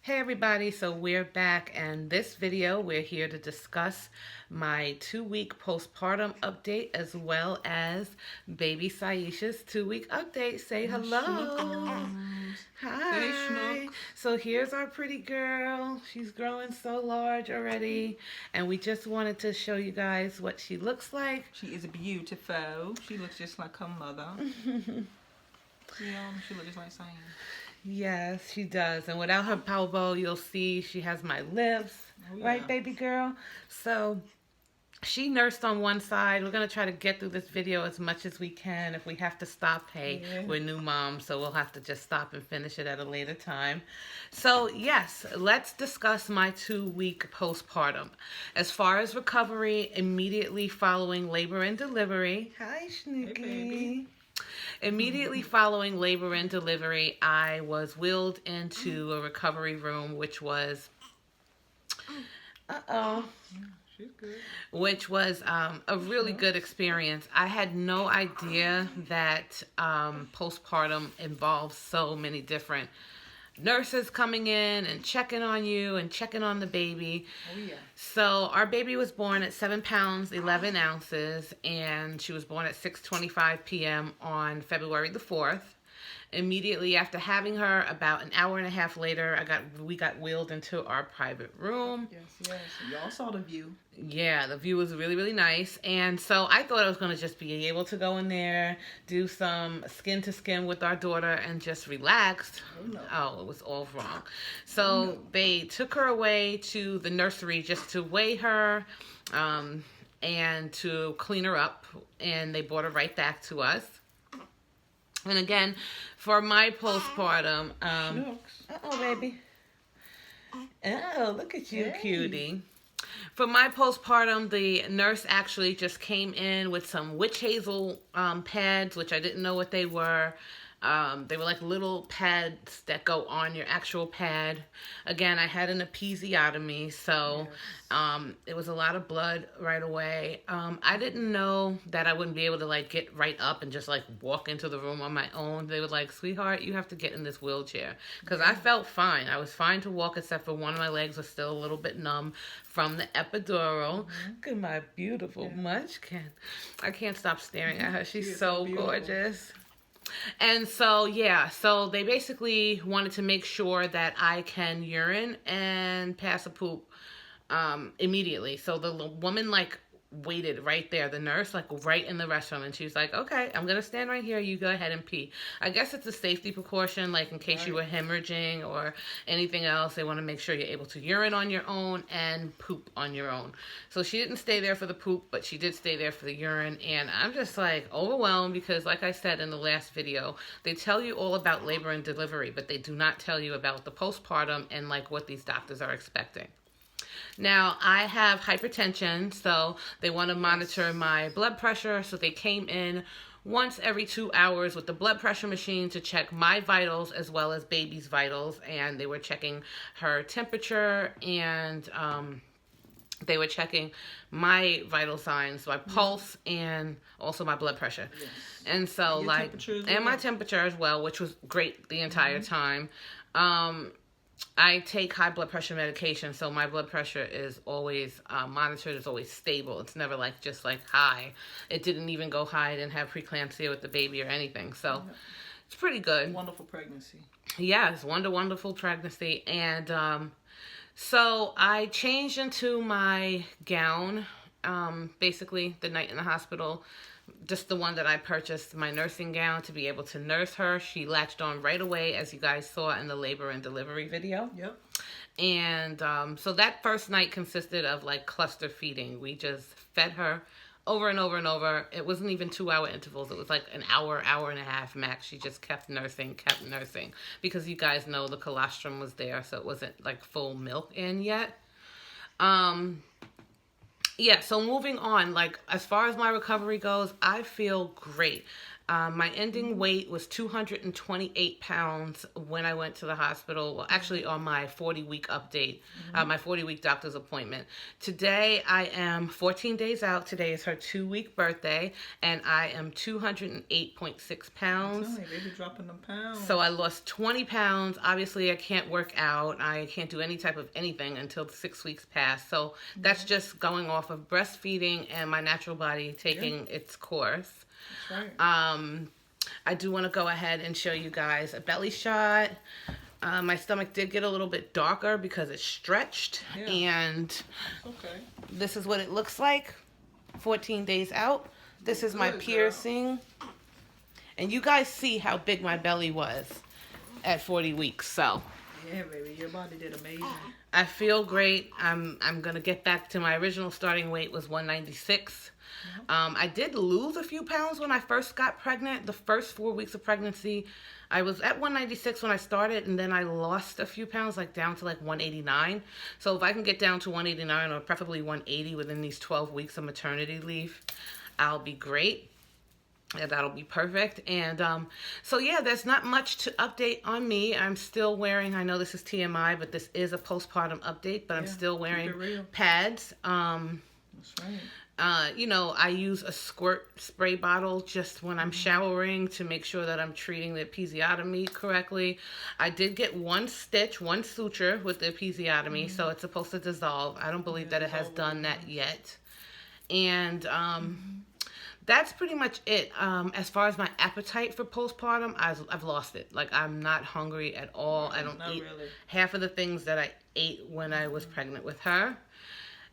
Hey everybody, so we're back, and this video we're here to discuss my 2-week postpartum update as well as baby Saisha's 2-week update. Say hello. Hi. So here's our pretty girl. She's growing so large already, and we just wanted to show you guys what she looks like. She is beautiful. She looks just like her mother. Yeah, she looks just like Cyan. Yes, she does. And without her elbow, you'll see she has my lips. Oh, yeah. Right, baby girl? So she nursed on one side. We're going to try to get through this video as much as we can. If we have to stop, hey, we're new moms, so we'll have to just stop and finish it at a later time. So, yes, let's discuss my 2-week postpartum. As far as recovery, immediately following labor and delivery. Hi, Snooky. Hey, baby. Immediately following labor and delivery, I was wheeled into a recovery room, which was, which was a really good experience. I had no idea that postpartum involves so many different nurses coming in and checking on you and checking on the baby. Oh, yeah. So our baby was born at 7 pounds, 11 ounces, and she was born at 6:25 p.m. on February the 4th. Immediately after having her, about an hour and a half later, we got wheeled into our private room. Yes. Y'all saw the view. Yeah, the view was really, really nice. And so I thought I was going to just be able to go in there, do some skin to skin with our daughter and just relax. Oh, no. Oh, it was all wrong. So they took her away to the nursery just to weigh her and to clean her up. And they brought her right back to us. And again, for my postpartum, baby. Oh, look at you, cutie. For my postpartum, the nurse actually just came in with some witch hazel pads, which I didn't know what they were. They were like little pads that go on your actual pad. Again, I had an episiotomy, so it was a lot of blood right away. I didn't know that I wouldn't be able to like get right up and just like walk into the room on my own. They were like, sweetheart, you have to get in this wheelchair. Because I felt fine. I was fine to walk except for one of my legs was still a little bit numb from the epidural. Look at my beautiful munchkin. I can't stop staring at her. She's so gorgeous. And so, yeah, so they basically wanted to make sure that I can urine and pass a poop immediately. So the woman, like, waited right there, the nurse, like, right in the restroom. And she was like, okay, I'm going to stand right here. You go ahead and pee. I guess it's a safety precaution, like, in case you were hemorrhaging or anything else. They want to make sure you're able to urine on your own and poop on your own. So she didn't stay there for the poop, but she did stay there for the urine. And I'm just, like, overwhelmed because, like I said in the last video, they tell you all about labor and delivery, but they do not tell you about the postpartum and, like, what these doctors are expecting. Now, I have hypertension, so they want to monitor my blood pressure. So they came in once every 2 hours with the blood pressure machine to check my vitals as well as baby's vitals. And they were checking her temperature and they were checking my vital signs, my pulse, and also my blood pressure. Yes. And so, and my temperature as well, which was great the entire time. I take high blood pressure medication, so my blood pressure is always monitored. It's always stable. It's never like just like high. It didn't even go high. I didn't have preeclampsia with the baby or anything, so it's pretty good. Wonderful pregnancy. Yes, wonderful pregnancy. And so I changed into my gown, basically the night in the hospital. Just the one that I purchased, my nursing gown, to be able to nurse her. She latched on right away, as you guys saw in the labor and delivery video. Yep. And so that first night consisted of like cluster feeding. We just fed her over and over and over. It wasn't even 2-hour intervals. It was like an hour, hour and a half max. She just kept nursing. Because you guys know the colostrum was there, so it wasn't like full milk in yet. Yeah, so moving on, like, as far as my recovery goes, I feel great. My ending weight was 228 pounds when I went to the hospital. Well, actually on my 40-week update, my 40-week doctor's appointment. Today I am 14 days out. Today is her 2-week birthday, and I am 208.6 pounds. Baby dropping them pounds. So I lost 20 pounds. Obviously, I can't work out. I can't do any type of anything until the 6 weeks pass. So that's just going off of breastfeeding and my natural body taking its course. That's right. I do want to go ahead and show you guys a belly shot. My stomach did get a little bit darker because it stretched, and this is what it looks like 14 days out. This is my piercing, and you guys see how big my belly was at 40 weeks. So yeah, baby, your body did amazing. I feel great. I'm gonna get back to my original starting weight was 196. I did lose a few pounds when I first got pregnant. The first 4 weeks of pregnancy, I was at 196 when I started, and then I lost a few pounds, like down to like 189. So if I can get down to 189 or preferably 180 within these 12 weeks of maternity leave, I'll be great. And that'll be perfect. And so yeah, there's not much to update on me. I'm still wearing, I know this is TMI, but this is a postpartum update, but I'm still wearing pads. That's right. You know, I use a squirt spray bottle just when I'm showering to make sure that I'm treating the episiotomy correctly. I did get one suture with the episiotomy, so it's supposed to dissolve. I don't believe that it has done that yet. And that's pretty much it. As far as my appetite for postpartum, I've lost it. Like, I'm not hungry at all. I don't eat half of the things that I ate when I was pregnant with her.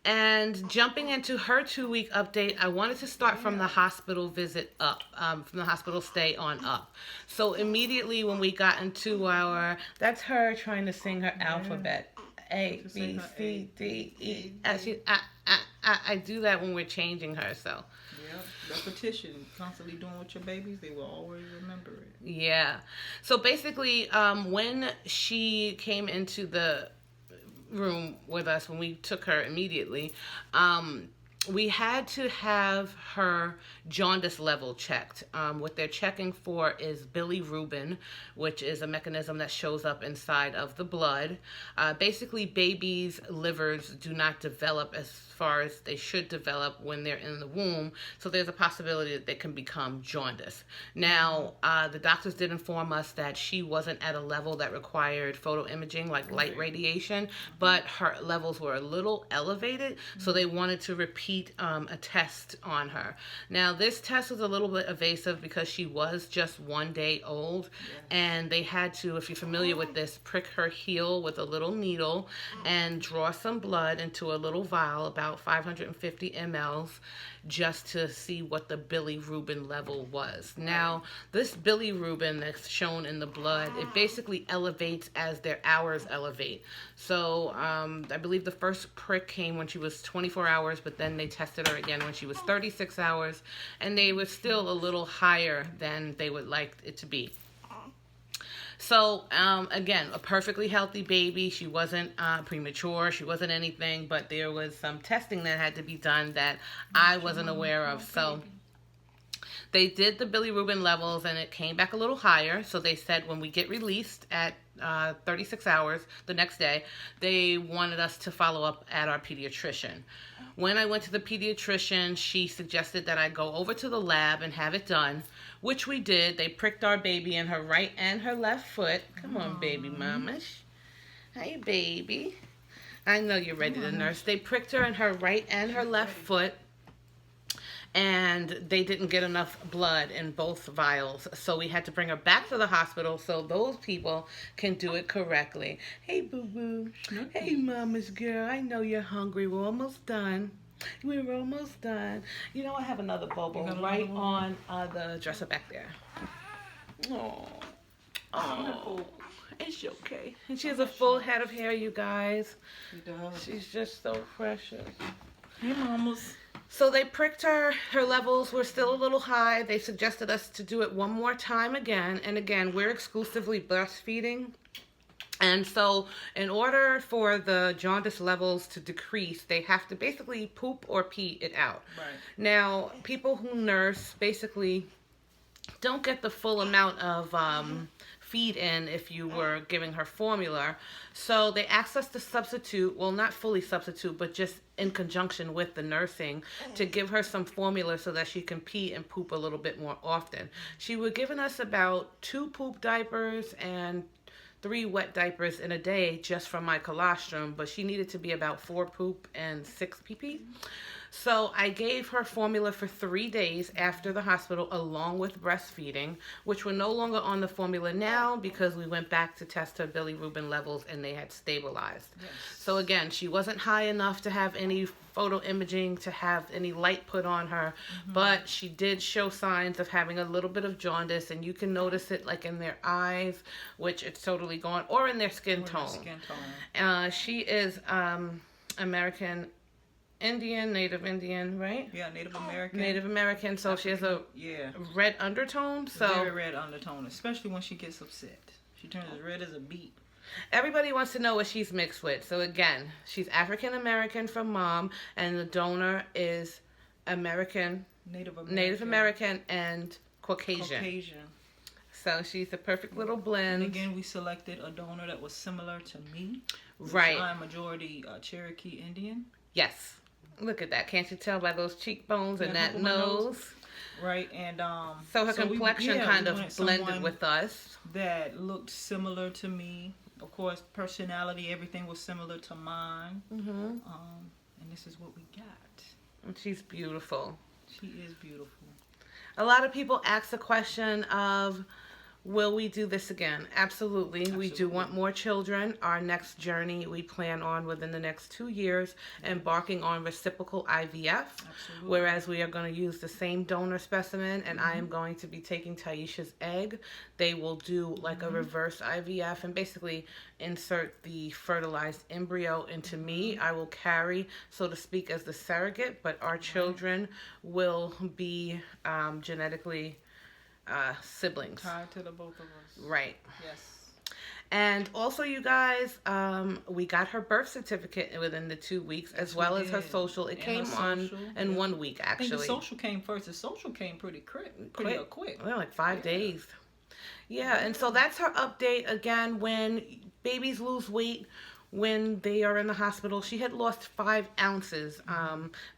And jumping into her 2-week update, I wanted to start from the hospital visit up, from the hospital stay on up. So immediately when we got into that's her trying to sing her alphabet. A, B, C, D, E, F. I do that when we're changing her, so. Yeah, repetition, constantly doing with your babies, they will always remember it. Yeah. So basically, when she came into the room with us, when we took her immediately, we had to have her jaundice level checked. What they're checking for is bilirubin, which is a mechanism that shows up inside of the blood. Basically, babies' livers do not develop as far as they should develop when they're in the womb, so there's a possibility that they can become jaundice. Now, the doctors did inform us that she wasn't at a level that required photoimaging, like light radiation, but her levels were a little elevated, so they wanted to repeat a test on her. Now, this test was a little bit evasive because she was just 1 day old, and they had to, if you're familiar with this, prick her heel with a little needle and draw some blood into a little vial, about 550 mLs, just to see what the bilirubin level was. Now, this bilirubin that's shown in the blood, it basically elevates as their hours elevate. So I believe the first prick came when she was 24 hours, but then they tested her again when she was 36 hours, and they were still a little higher than they would like it to be. So, again, a perfectly healthy baby. She wasn't premature. She wasn't anything, but there was some testing that had to be done that I wasn't aware of. So they did the bilirubin levels, and it came back a little higher. So they said when we get released at 36 hours the next day, they wanted us to follow up at our pediatrician. When I went to the pediatrician, she suggested that I go over to the lab and have it done, which we did. They pricked our baby in her right and her left foot. Come on, baby mamash. Hey, baby. I know you're ready to nurse. They pricked her in her right and her left foot, and they didn't get enough blood in both vials. So we had to bring her back to the hospital so those people can do it correctly. Hey, boo-boo. Hey, mama's girl. I know you're hungry. We're almost done. We're almost done. You know, I have another bubble right on the dresser back there. Oh, it's okay. And she has a full head of hair, you guys. She does. She's just so precious. Hey, mamas. So they pricked her. Her levels were still a little high. They suggested us to do it one more time again. And again, we're exclusively breastfeeding. And so in order for the jaundice levels to decrease, they have to basically poop or pee it out. Right. Now, people who nurse basically don't get the full amount of feed in if you were giving her formula. So they asked us to substitute, well, not fully substitute, but just in conjunction with the nursing, to give her some formula so that she can pee and poop a little bit more often. She was giving us about 2 poop diapers and 3 wet diapers in a day just from my colostrum, but she needed to be about 4 poop and 6 pee. So I gave her formula for 3 days after the hospital, along with breastfeeding, which we're no longer on the formula now because we went back to test her bilirubin levels and they had stabilized. Yes. So again, she wasn't high enough to have any photo imaging, to have any light put on her, but she did show signs of having a little bit of jaundice, and you can notice it like in their eyes, which it's totally gone, or in their skin tone. She is American Indian, Native Indian, right? Yeah, Native American. Native American, so African, she has a red undertone. So very red undertone, especially when she gets upset. She turns as red as a beet. Everybody wants to know what she's mixed with. So again, she's African American from mom, and the donor is Native American, and Caucasian. So she's a perfect little blend. And again, we selected a donor that was similar to me. Right. I'm majority Cherokee Indian. Yes. Look at that. Can't you tell by those cheekbones and that nose? Right. And so her complexion kind of blended with us. That looked similar to me. Of course, personality, everything was similar to mine. And this is what we got. And she's beautiful. She is beautiful. A lot of people ask the question of, will we do this again? Absolutely. We do want more children. Our next journey we plan on within the next 2 years, embarking on reciprocal IVF, whereas we are going to use the same donor specimen, and I am going to be taking Taisha's egg. They will do like a reverse IVF and basically insert the fertilized embryo into me. I will carry, so to speak, as the surrogate, but our children will be genetically siblings. Tied to the both of us. Right. Yes. And also, you guys, we got her birth certificate within the 2 weeks, as well as her social. It came on in 1 week, actually. I think the social came first. The social came pretty quick. Well, like 5 days. Yeah, and so that's her update. Again, when babies lose weight, when they are in the hospital, she had lost 5 ounces.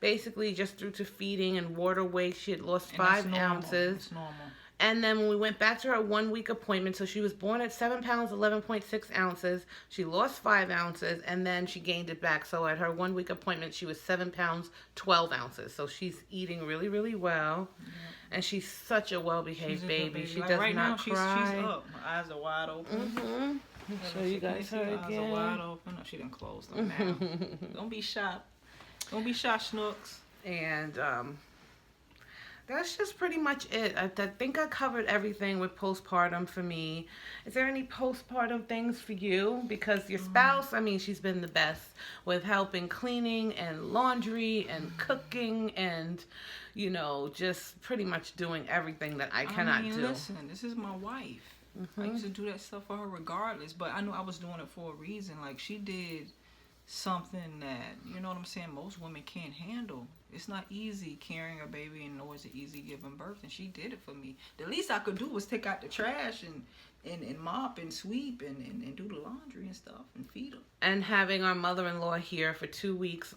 Basically, just due to feeding and water weight, she had lost 5 ounces. That's normal. And then when we went back to her 1 week appointment, so she was born at 7 pounds, 11.6 ounces. She lost 5 ounces, and then she gained it back. So at her 1 week appointment, she was 7 pounds, 12 ounces. So she's eating really, really well. And she's such a well-behaved baby. She does right not now, cry. She's up. Her eyes are wide open. Show you guys her again. Eyes are wide open. No, she didn't close them now. Don't be shy. Don't be shy, Snooks. And that's just pretty much it. I think I covered everything with postpartum for me. Is there any postpartum things for you? Because your spouse, I mean, she's been the best with helping cleaning and laundry and cooking and, you know, just pretty much doing everything that I cannot do. Listen, this is my wife. I used to do that stuff for her regardless, but I knew I was doing it for a reason. Like, she did something that, you know what I'm saying, most women can't handle. It's not easy carrying a baby, and nor is it easy giving birth, and she did it for me. The least I could do was take out the trash and mop and sweep and do the laundry and stuff and feed her. And having our mother-in-law here for 2 weeks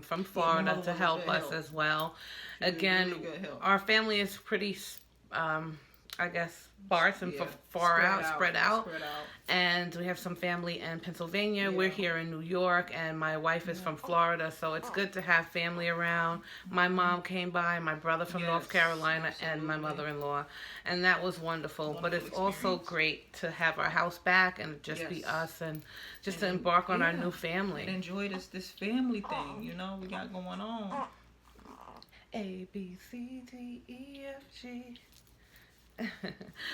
from Florida to help us as well. Again, really our family is pretty I guess sparse and spread out. And we have some family in Pennsylvania. We're here in New York, and my wife is from Florida, so it's good to have family around. My mom came by, my brother from North Carolina, and my mother-in-law, and that was wonderful. But it's also great to have our house back and just be us, and just to embark on our new family. And enjoy this family thing, you know, we got going on. A, B, C, D, E, F, G.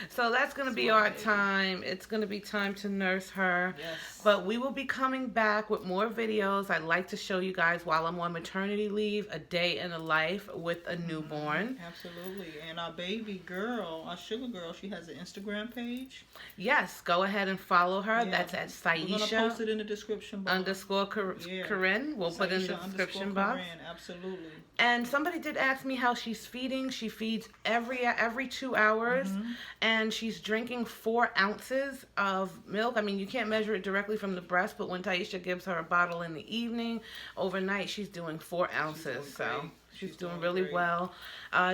So that's going to be our time. It's going to be time to nurse her. Yes. But we will be coming back with more videos. I'd like to show you guys while I'm on maternity leave, a day in the life with a newborn. Absolutely. And our baby girl, our sugar girl, she has an Instagram page. Yes. Go ahead and follow her. That's at Saisha. We're going to post it in the description box. _Corinne. We'll put it in the description box. Absolutely. And somebody did ask me how she's feeding. She feeds every 2 hours. hours, and she's drinking 4 ounces of milk. I mean, you can't measure it directly from the breast, but when Taisha gives her a bottle in the evening, overnight she's doing 4 ounces. So she's doing really great. well.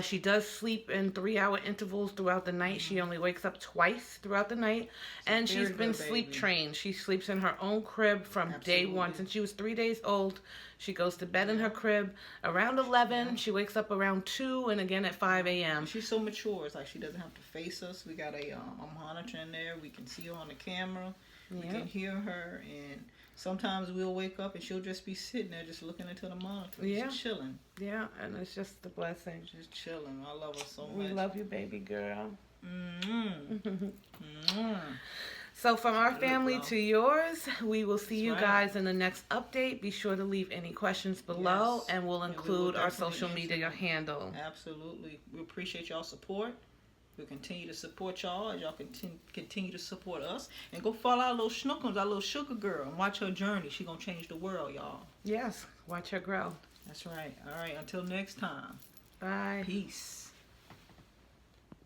She does sleep in 3-hour intervals throughout the night. She only wakes up twice throughout the night. And she's been sleep trained. She sleeps in her own crib from day one. Since she was 3 days old, she goes to bed in her crib around 11. She wakes up around 2 and again at 5 a.m. She's so mature. It's like she doesn't have to face us. We got a monitor in there. We can see her on the camera. We can hear her. And sometimes we'll wake up and she'll just be sitting there just looking into the monitor. Just chilling. Yeah, and it's just a blessing. Just chilling. I love her so much. We love you, baby girl. So from our family to yours, we will see you guys in the next update. Be sure to leave any questions below, and we'll include our social media handle. Absolutely. We appreciate y'all support. We'll continue to support y'all as y'all continue to support us. And go follow our little schnookums, our little sugar girl, and watch her journey. She gonna change the world, y'all. Yes, watch her grow. That's right. All right, until next time. Bye. Peace.